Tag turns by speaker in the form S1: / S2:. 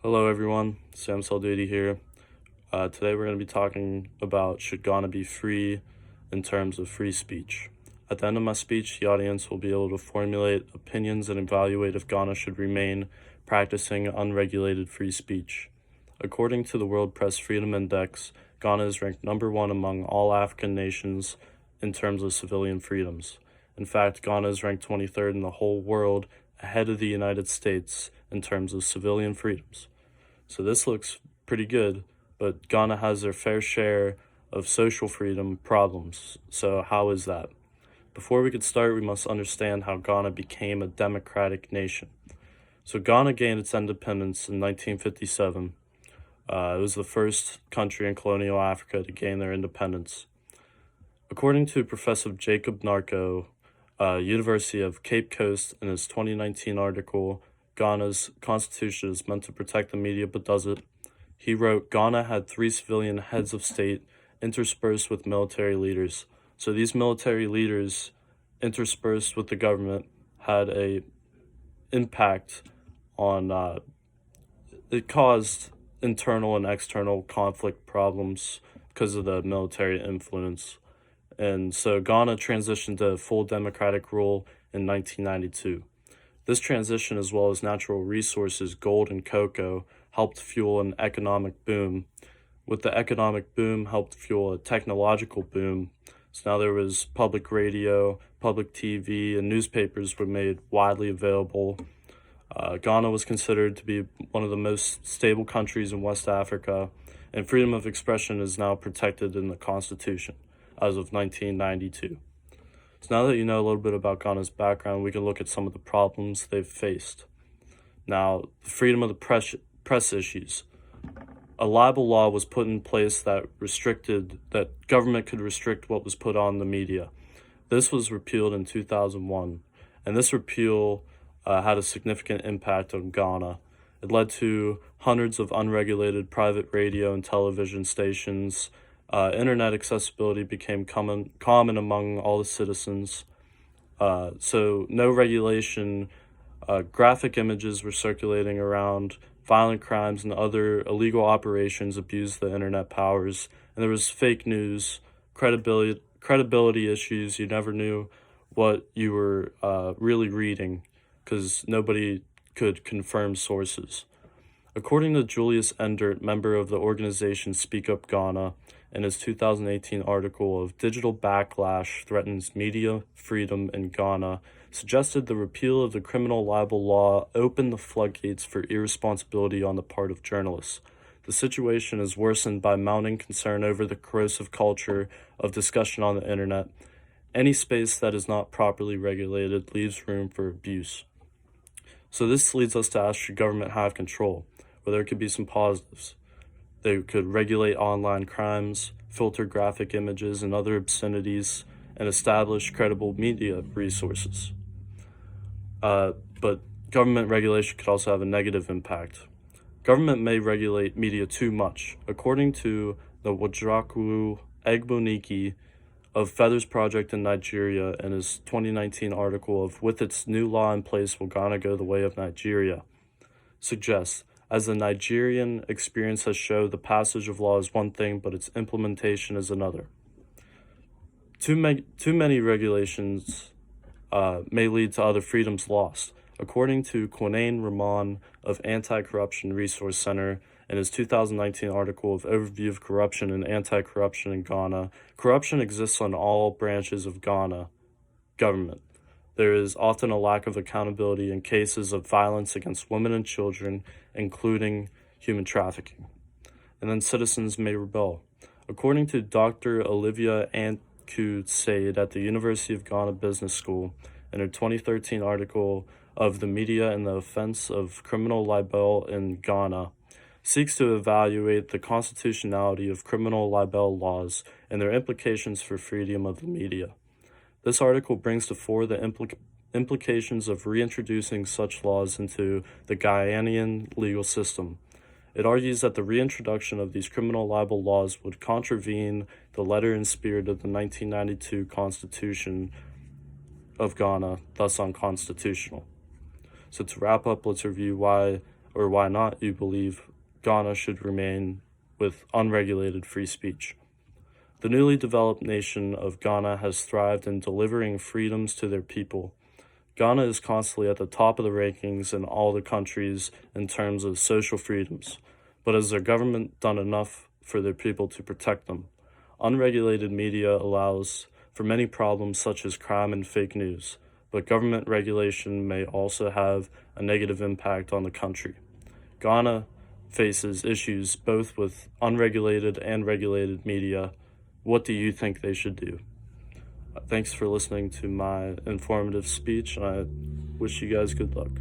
S1: Hello everyone, Sam Saldudi here. Today we're going to be talking about should Ghana be free in terms of free speech. At the end of my speech, the audience will be able to formulate opinions and evaluate if Ghana should remain practicing unregulated free speech. According to the World Press Freedom Index, Ghana is ranked number one among all African nations in terms of civilian freedoms. In fact, Ghana is ranked 23rd in the whole world, ahead of the United States in terms of civilian freedoms. So this looks pretty good, but Ghana has their fair share of social freedom problems. So how is that? Before we could start, we must understand how Ghana became a democratic nation. So Ghana gained its independence in 1957. It was the first country in colonial Africa to gain their independence. According to Professor Jacob Narko, University of Cape Coast, in his 2019 article, Ghana's constitution is meant to protect the media but does it, he wrote, Ghana had 3 civilian heads of state interspersed with military leaders. So these military leaders interspersed with the government had a impact on, it caused internal and external conflict problems because of the military influence. And so Ghana transitioned to full democratic rule in 1992. This transition, as well as natural resources, gold and cocoa, helped fuel an economic boom. With the economic boom, helped fuel a technological boom. So now there was public radio, public TV, and newspapers were made widely available. Ghana was considered to be one of the most stable countries in West Africa, and freedom of expression is now protected in the Constitution as of 1992. So now that you know a little bit about Ghana's background, we can look at some of the problems they've faced. Now, the freedom of the press issues. A libel law was put in place that government could restrict what was put on the media. This was repealed in 2001, and this repeal had a significant impact on Ghana. It led to hundreds of unregulated private radio and television stations. Internet accessibility became common among all the citizens. So no regulation, graphic images were circulating around, violent crimes and other illegal operations abused the internet powers, and there was fake news, credibility issues. You never knew what you were really reading because nobody could confirm sources. According to Julius Endert, member of the organization Speak Up Ghana, in his 2018 article of Digital Backlash Threatens Media Freedom in Ghana, suggested the repeal of the criminal libel law opened the floodgates for irresponsibility on the part of journalists. The situation is worsened by mounting concern over the corrosive culture of discussion on the internet. Any space that is not properly regulated leaves room for abuse. So this leads us to ask, should government have control? Well, there could be some positives. They could regulate online crimes, filter graphic images and other obscenities, and establish credible media resources. But government regulation could also have a negative impact. Government may regulate media too much. According to the Wajaku Egbunike of Feathers Project in Nigeria in his 2019 article of With Its New Law in Place, Will Ghana Go the Way of Nigeria, suggests, as the Nigerian experience has shown, the passage of law is one thing, but its implementation is another. Too many regulations may lead to other freedoms lost. According to Kwame Ramon of Anti-Corruption Resource Center in his 2019 article of Overview of Corruption and Anti-Corruption in Ghana, corruption exists on all branches of Ghana government. There is often a lack of accountability in cases of violence against women and children, including human trafficking. And then citizens may rebel. According to Dr. Olivia Anku-Said at the University of Ghana Business School, in her 2013 article of The Media and the Offense of Criminal Libel in Ghana, seeks to evaluate the constitutionality of criminal libel laws and their implications for freedom of the media. This article brings to fore the implications of reintroducing such laws into the Ghanaian legal system. It argues that the reintroduction of these criminal libel laws would contravene the letter and spirit of the 1992 Constitution of Ghana, thus unconstitutional. So to wrap up, let's review why or why not you believe Ghana should remain with unregulated free speech. The newly developed nation of Ghana has thrived in delivering freedoms to their people. Ghana is constantly at the top of the rankings in all the countries in terms of social freedoms, but has their government done enough for their people to protect them? Unregulated media allows for many problems such as crime and fake news, but government regulation may also have a negative impact on the country. Ghana faces issues both with unregulated and regulated media. What do you think they should do? Thanks for listening to my informative speech, and I wish you guys good luck.